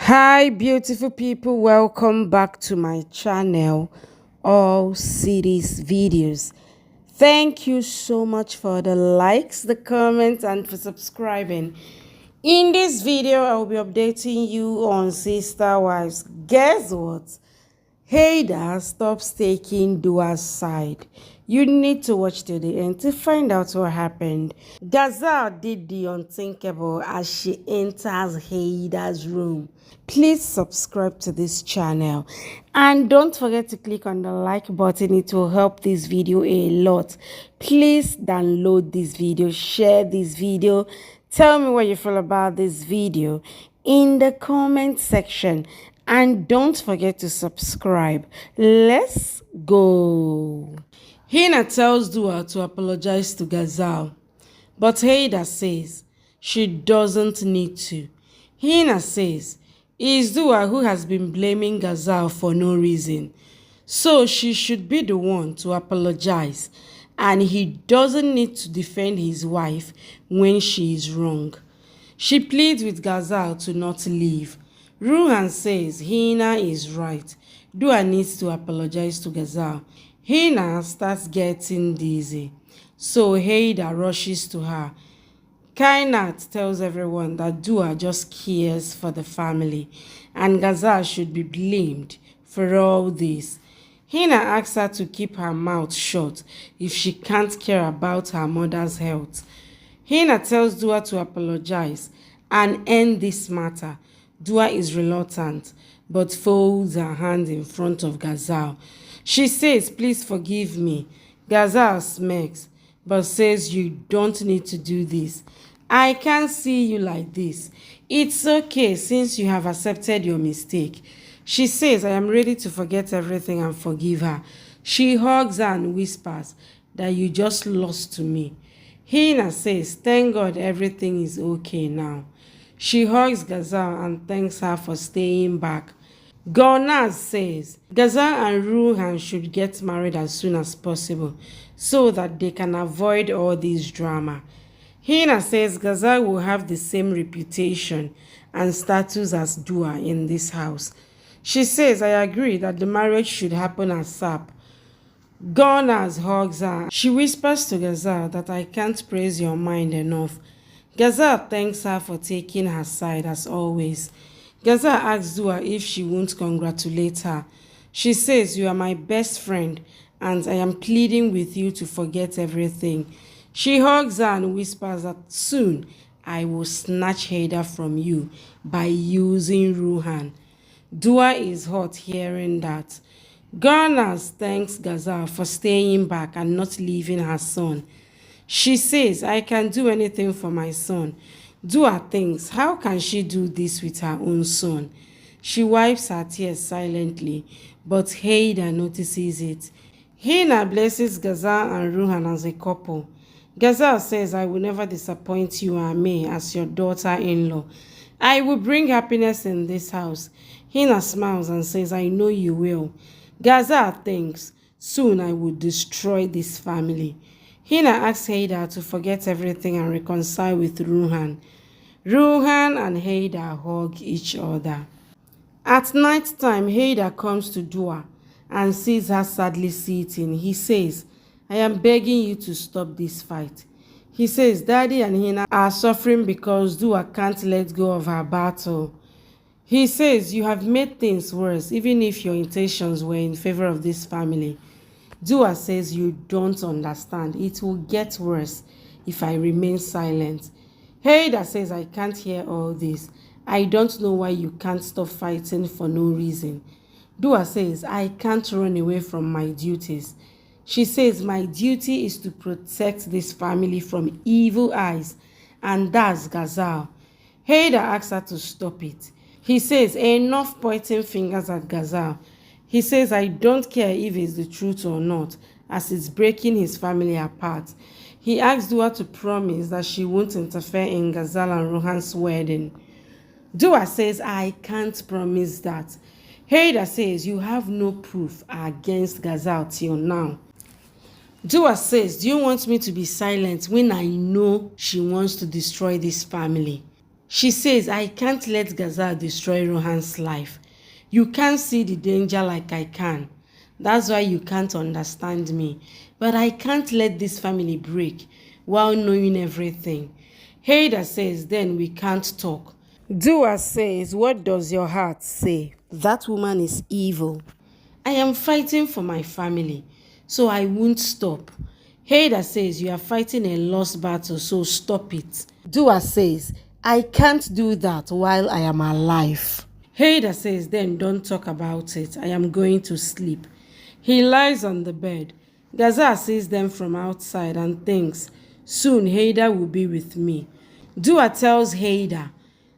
Hi beautiful people, welcome back to my channel, All Cities Videos. Thank you so much for the likes, the comments, and for subscribing. In this video I will be updating you on Sister Wives. Guess what? Haider stops taking Dua's side. You need to watch to the end to find out what happened. Ghazal did the unthinkable as she enters Haider's room. Please subscribe to this channel and don't forget to click on the like button. It will help this video a lot. Please download this video, share this video. Tell me what you feel about this video in the comment section. And don't forget to subscribe. Let's go. Hina tells Dua to apologize to Ghazal, but Haider says she doesn't need to. Hina says it's Dua who has been blaming Ghazal for no reason, so she should be the one to apologize, and he doesn't need to defend his wife when she is wrong. She pleads with Ghazal to not leave. Ruhan says Hina is right. Dua needs to apologize to Ghazal. Hina starts getting dizzy, so Haider rushes to her. Kainat tells everyone that Dua just cares for the family and Ghazal should be blamed for all this. Hina asks her to keep her mouth shut if she can't care about her mother's health. Hina tells Dua to apologize and end this matter. Dua is reluctant but folds her hand in front of Ghazal. She says, "Please forgive me." Ghazal smirks but says, "You don't need to do this. I can't see you like this. It's okay since you have accepted your mistake." She says, "I am ready to forget everything and forgive her." She hugs her and whispers that you just lost to me. Hina says, "Thank God everything is okay now." She hugs Ghazal and thanks her for staying back. Gulnaz says Ghazal and Ruhan should get married as soon as possible so that they can avoid all this drama. Hina says Ghazal will have the same reputation and status as Dua in this house. She says, "I agree that the marriage should happen ASAP." Gulnaz hugs her. She whispers to Ghazal that I can't praise your mind enough. Ghazal thanks her for taking her side as always. Ghazal asks Dua if she won't congratulate her. She says, "You are my best friend and I am pleading with you to forget everything." She hugs her and whispers that soon I will snatch Haider from you by using Ruhan. Dua is hot hearing that. Gulnaz thanks Ghazal for staying back and not leaving her son. She says, "I can do anything for my son." Dua thinks, how can she do this with her own son? She wipes her tears silently, but Haider notices it. Hina blesses Ghazal and Ruhan as a couple. Ghazal says, "I will never disappoint you and me as your daughter-in-law. I will bring happiness in this house." Hina smiles and says, "I know you will." Ghazal thinks, "Soon I will destroy this family." Hina asks Haider to forget everything and reconcile with Ruhan. Ruhan and Haider hug each other. At night time, Haider comes to Dua and sees her sadly sitting. He says, "I am begging you to stop this fight." He says Daddy and Hina are suffering because Dua can't let go of her battle. He says, "You have made things worse even if your intentions were in favor of this family." Dua says, "You don't understand. It will get worse if I remain silent." Haider says, "I can't hear all this. I don't know why you can't stop fighting for no reason." Dua says, "I can't run away from my duties." She says, "My duty is to protect this family from evil eyes, and that's Ghazal." Haider asks her to stop it. He says, "Enough pointing fingers at Ghazal." He says, "I don't care if it's the truth or not, as it's breaking his family apart." He asks Dua to promise that she won't interfere in Ghazal and Ruhan's wedding. Dua says, "I can't promise that." Haider says, "You have no proof against Ghazal till now." Dua says, "Do you want me to be silent when I know she wants to destroy this family?" She says, I can't let Ghazal destroy Rohan's life. You can't see the danger like I can. That's why you can't understand me. But I can't let this family break while knowing everything. Haider says, then we can't talk. Dua says, what does your heart say? That woman is evil. I am fighting for my family, so I won't stop. Haider says, you are fighting a lost battle, so stop it. Dua says, I can't do that while I am alive. Haider says, then don't talk about it. I am going to sleep. He lies on the bed. Ghazal sees them from outside and thinks, soon Haider will be with me. Dua tells Haider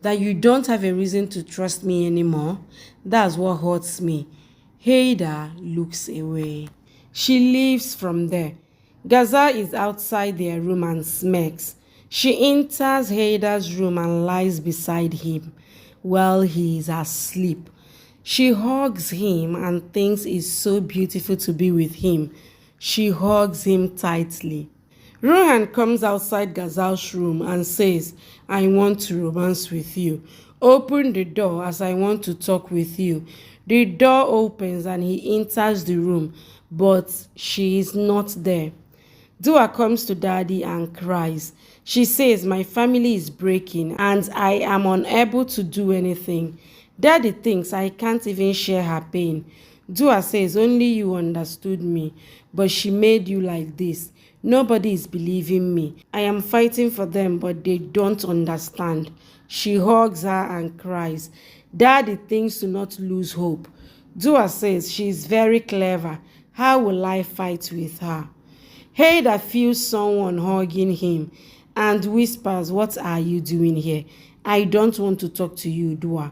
that you don't have a reason to trust me anymore. That's what hurts me. Haider looks away. She leaves from there. Ghazal is outside their room and smirks. She enters Haider's room and lies beside him while he is asleep. She hugs him and thinks it's so beautiful to be with him. She hugs him tightly. Rohan comes outside Ghazal's room and says, I want to romance with you. Open the door as I want to talk with you. The door opens and he enters the room, but she is not there. Dua comes to Daddy and cries. She says, my family is breaking and I am unable to do anything. Daddy thinks I can't even share her pain. Dua says, only you understood me, but she made you like this. Nobody is believing me. I am fighting for them, but they don't understand. She hugs her and cries. Daddy thinks to not lose hope. Dua says, she is very clever. How will I fight with her? Haider feels someone hugging him and whispers, what are you doing here? I don't want to talk to you, Dua.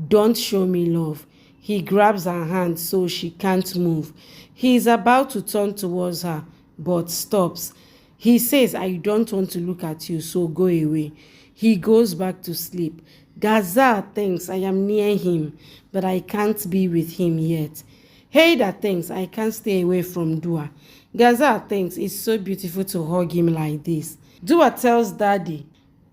Don't show me love. He grabs her hand so she can't move. He is about to turn towards her, but stops. He says, I don't want to look at you, so go away. He goes back to sleep. Ghazal thinks I am near him, but I can't be with him yet. Haider thinks I can't stay away from Dua. Ghazal thinks it's so beautiful to hug him like this. Dua tells Daddy,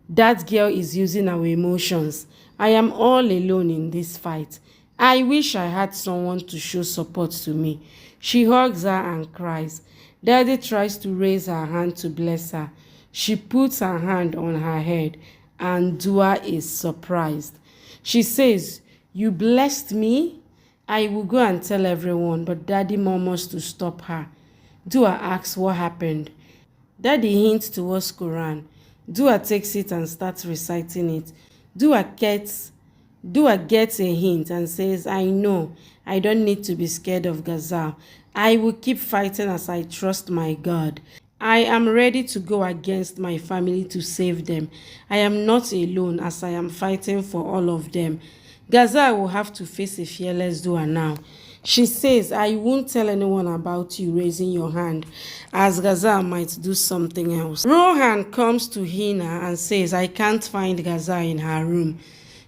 that girl is using our emotions. I am all alone in this fight. I wish I had someone to show support to me. She hugs her and cries. Daddy tries to raise her hand to bless her. She puts her hand on her head and Dua is surprised. She says, you blessed me? I will go and tell everyone, but Daddy murmurs to stop her. Dua asks what happened. Daddy hints towards Quran. Dua takes it and starts reciting it. Dua gets a hint and says, I know, I don't need to be scared of Ghazal. I will keep fighting as I trust my God. I am ready to go against my family to save them. I am not alone as I am fighting for all of them. Ghazal will have to face a fearless Dua now. She says, I won't tell anyone about you raising your hand, as Ghazal might do something else. Rohan comes to Hina and says, I can't find Ghazal in her room.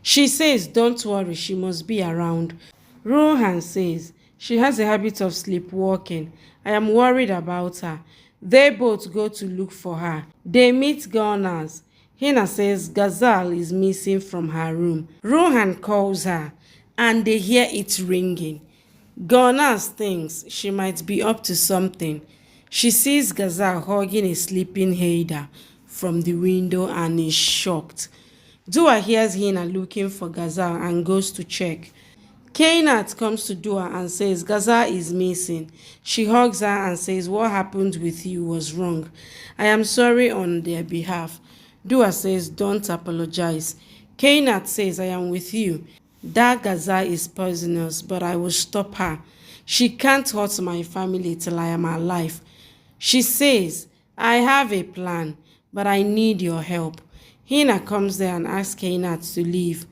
She says, don't worry, she must be around. Rohan says, she has a habit of sleepwalking. I am worried about her. They both go to look for her. They meet gunners. Hina says Ghazal is missing from her room. Rohan calls her and they hear it ringing. Gunners thinks she might be up to something. She sees Ghazal hugging a sleeping Haider from the window and is shocked. Dua hears Hina looking for Ghazal and goes to check. Kainat comes to Dua and says Ghazal is missing. She hugs her and says what happened with you was wrong. I am sorry on their behalf. Dua says don't apologize. Kainat says I am with you. That Ghazal is poisonous, but I will stop her. She can't hurt my family till I am alive. She says, I have a plan, but I need your help. Hina comes there and asks Kainat to leave.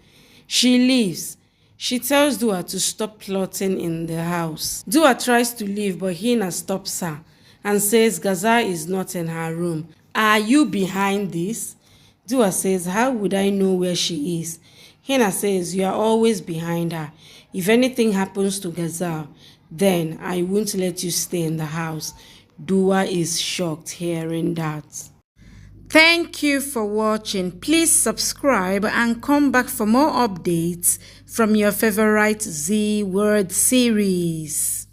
She leaves. She tells Dua to stop plotting in the house. Dua tries to leave, but Hina stops her and says Ghazal is not in her room. Are you behind this? Dua says, how would I know where she is? Hina says, you are always behind her. If anything happens to Ghazal, then I won't let you stay in the house. Dua is shocked hearing that. Thank you for watching. Please subscribe and come back for more updates from your favorite Z Word series.